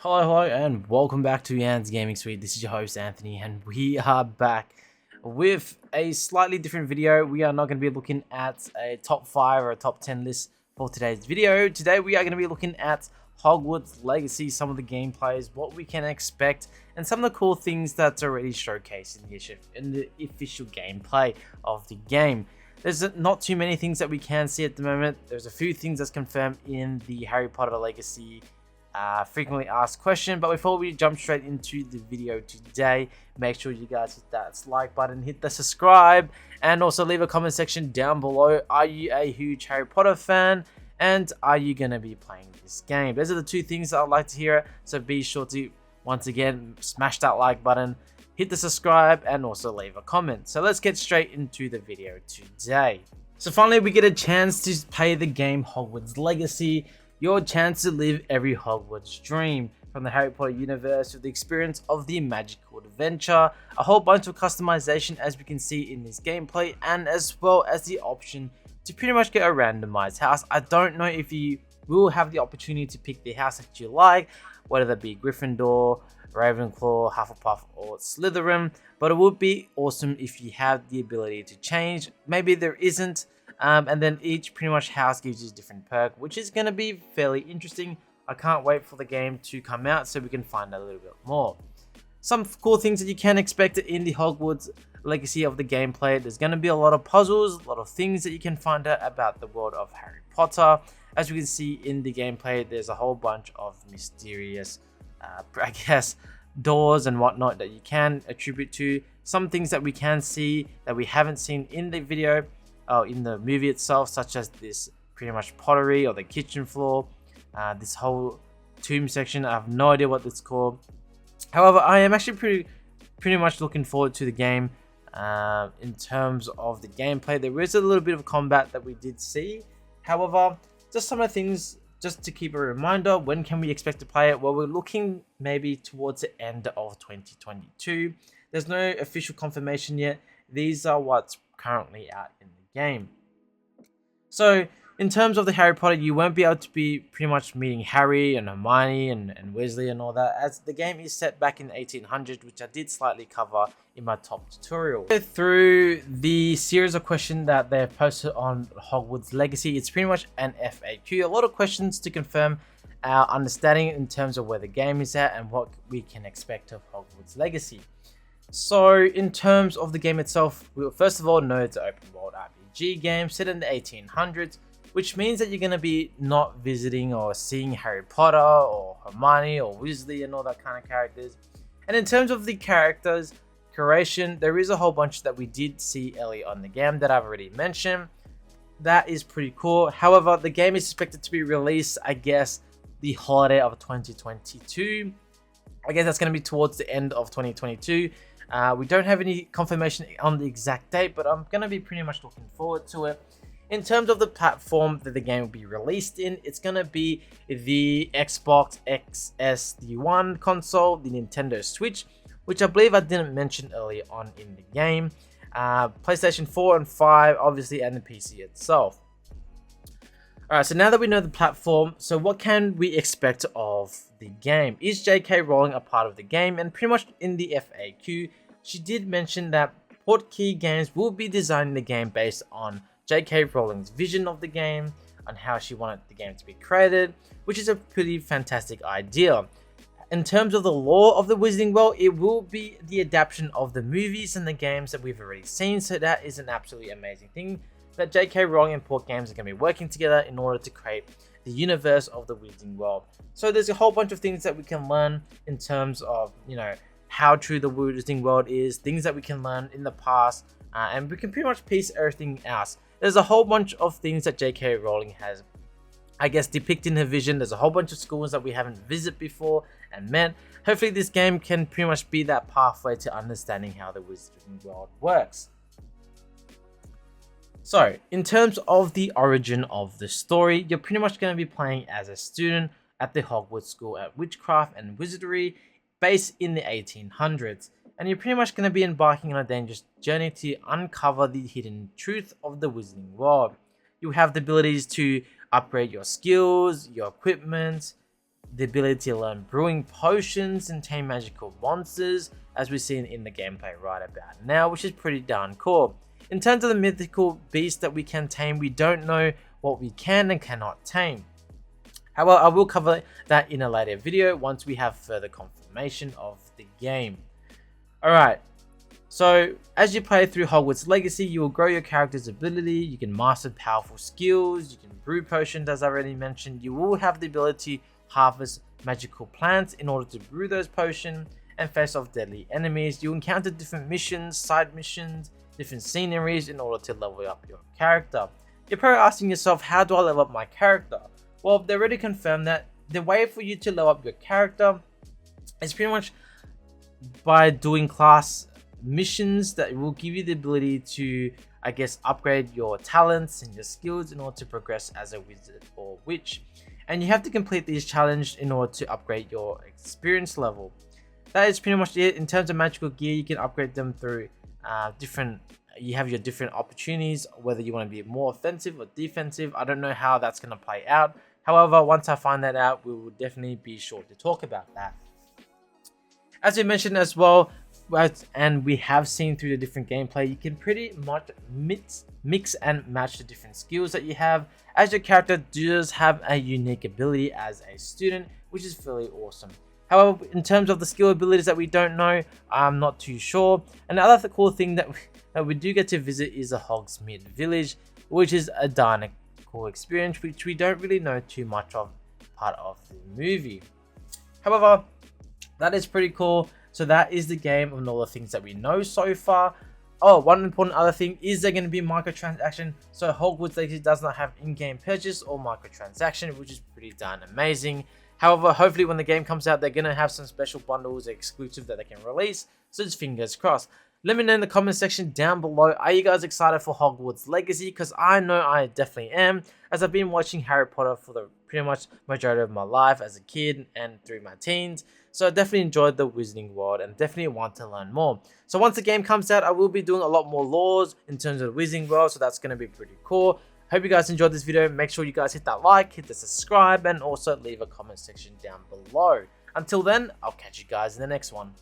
Hello, and welcome back to Yan's Gaming Suite. This is your host, Anthony, and we are back with a slightly different video. We are not going to be looking at a top 5 or a top 10 list for today's video. Today, we are going to be looking at Hogwarts Legacy, some of the gameplays, what we can expect, and some of the cool things that's already showcased in the official gameplay of the game. There's not too many things that we can see at the moment. There's a few things that's confirmed in the Harry Potter Legacy frequently asked question, but before we jump straight into the video today, make sure you guys hit that like button, hit the subscribe, and also leave a comment section down below. Are you a huge Harry Potter fan, and are you gonna be playing this game? Those are the two things that I'd like to hear, so be sure to once again smash that like button, hit the subscribe, and also leave a comment. So let's get straight into the video today. So finally we get a chance to play the game Hogwarts Legacy, your chance to live every Hogwarts dream from the Harry Potter universe with the experience of the magical adventure, a whole bunch of customization as we can see in this gameplay, and as well as the option to pretty much get a randomized house. I don't know if you will have the opportunity to pick the house that you like, whether that be Gryffindor, Ravenclaw, Hufflepuff, or Slytherin, but it would be awesome if you have the ability to change. Maybe there isn't, and then each pretty much house gives you a different perk, which is going to be fairly interesting. I can't wait for the game to come out so we can find out a little bit more. Some cool things that you can expect in the Hogwarts Legacy of the gameplay. There's going to be a lot of puzzles, a lot of things that you can find out about the world of Harry Potter. As we can see in the gameplay, there's a whole bunch of mysterious, doors and whatnot that you can attribute to. Some things that we can see that we haven't seen in the video, in the movie itself, such as this pretty much pottery or the kitchen floor, this whole tomb section. I have no idea what it's called. However, I am actually pretty much looking forward to the game. In terms of the gameplay, there is a little bit of combat that we did see. However, just some of the things, just to keep a reminder, when can we expect to play it? Well, we're looking maybe towards the end of 2022. There's no official confirmation yet. These are what's currently out in the game. So in terms of the Harry Potter, you won't be able to be pretty much meeting Harry and Hermione and Weasley and all that, as the game is set back in 1800, which I did slightly cover in my top tutorial. Through the series of questions that they've posted on Hogwarts Legacy, it's pretty much an FAQ, a lot of questions to confirm our understanding in terms of where the game is at and what we can expect of Hogwarts Legacy. So in terms of the game itself, we'll first of all know it's an open world RPG game set in the 1800s, which means that you're going to be not visiting or seeing Harry Potter or Hermione or Weasley and all that kind of characters. And in terms of the characters creation, there is a whole bunch that we did see early on in the game that I've already mentioned. That is pretty cool. However, the game is expected to be released, I guess, the holiday of 2022. I guess that's going to be towards the end of 2022. We don't have any confirmation on the exact date, but I'm going to be pretty much looking forward to it. In terms of the platform that the game will be released in, it's going to be the Xbox XS1 console, the Nintendo Switch, which I believe I didn't mention earlier on in the game, PlayStation 4 and 5, obviously, and the PC itself. Alright, so now that we know the platform, so what can we expect of the game? Is JK Rowling a part of the game? And pretty much in the FAQ, she did mention that Portkey Games will be designing the game based on JK Rowling's vision of the game, on how she wanted the game to be created, which is a pretty fantastic idea. In terms of the lore of the Wizarding World, it will be the adaptation of the movies and the games that we've already seen, so that is an absolutely amazing thing, that JK Rowling and Portkey Games are going to be working together in order to create the universe of the Wizarding World. So there's a whole bunch of things that we can learn in terms of, how true the Wizarding World is, things that we can learn in the past, and we can pretty much piece everything out. There's a whole bunch of things that JK Rowling has, I guess, depicted in her vision. There's a whole bunch of schools that we haven't visited before and met. Hopefully this game can pretty much be that pathway to understanding how the Wizarding World works. So, in terms of the origin of the story, you're pretty much going to be playing as a student at the Hogwarts School of Witchcraft and Wizardry, based in the 1800s. And you're pretty much going to be embarking on a dangerous journey to uncover the hidden truth of the Wizarding World. You have the abilities to upgrade your skills, your equipment, the ability to learn brewing potions and tame magical monsters, as we've seen in the gameplay right about now, which is pretty darn cool. In terms of the mythical beasts that we can tame, we don't know what we can and cannot tame. However, I will cover that in a later video once we have further confirmation of the game. Alright, so as you play through Hogwarts Legacy, you will grow your character's ability, you can master powerful skills, you can brew potions as I already mentioned, you will have the ability to harvest magical plants in order to brew those potions and face off deadly enemies. You encounter different missions, side missions, different sceneries in order to level up your character. You're probably asking yourself, how do I level up my character? Well, they already confirmed that the way for you to level up your character is pretty much by doing class missions that will give you the ability to, I guess, upgrade your talents and your skills in order to progress as a wizard or witch. And you have to complete these challenges in order to upgrade your experience level. That is pretty much it. In terms of magical gear, you can upgrade them through you have your different opportunities, whether you want to be more offensive or defensive. I don't know how that's going to play out. However, once I find that out, we will definitely be sure to talk about that. As we mentioned as well, and we have seen through the different gameplay, you can pretty much mix and match the different skills that you have, as your character does have a unique ability as a student, which is fairly awesome. However, in terms of the skill abilities that we don't know, I'm not too sure. Another cool thing that we do get to visit is the Hogsmeade village, which is a darn cool experience, which we don't really know too much of part of the movie. However, that is pretty cool. So that is the game and all the things that we know so far. Oh, one important other thing is there going to be microtransaction. So Hogwarts Legacy does not have in-game purchase or microtransaction, which is pretty darn amazing. However, hopefully when the game comes out, they're going to have some special bundles exclusive that they can release. So just fingers crossed. Let me know in the comment section down below, are you guys excited for Hogwarts Legacy? Because I know I definitely am, as I've been watching Harry Potter for the pretty much majority of my life as a kid and through my teens. So I definitely enjoyed the Wizarding World and definitely want to learn more. So once the game comes out, I will be doing a lot more laws in terms of the Wizarding World, so that's going to be pretty cool. Hope you guys enjoyed this video. Make sure you guys hit that like, hit the subscribe, and also leave a comment section down below. Until then, I'll catch you guys in the next one.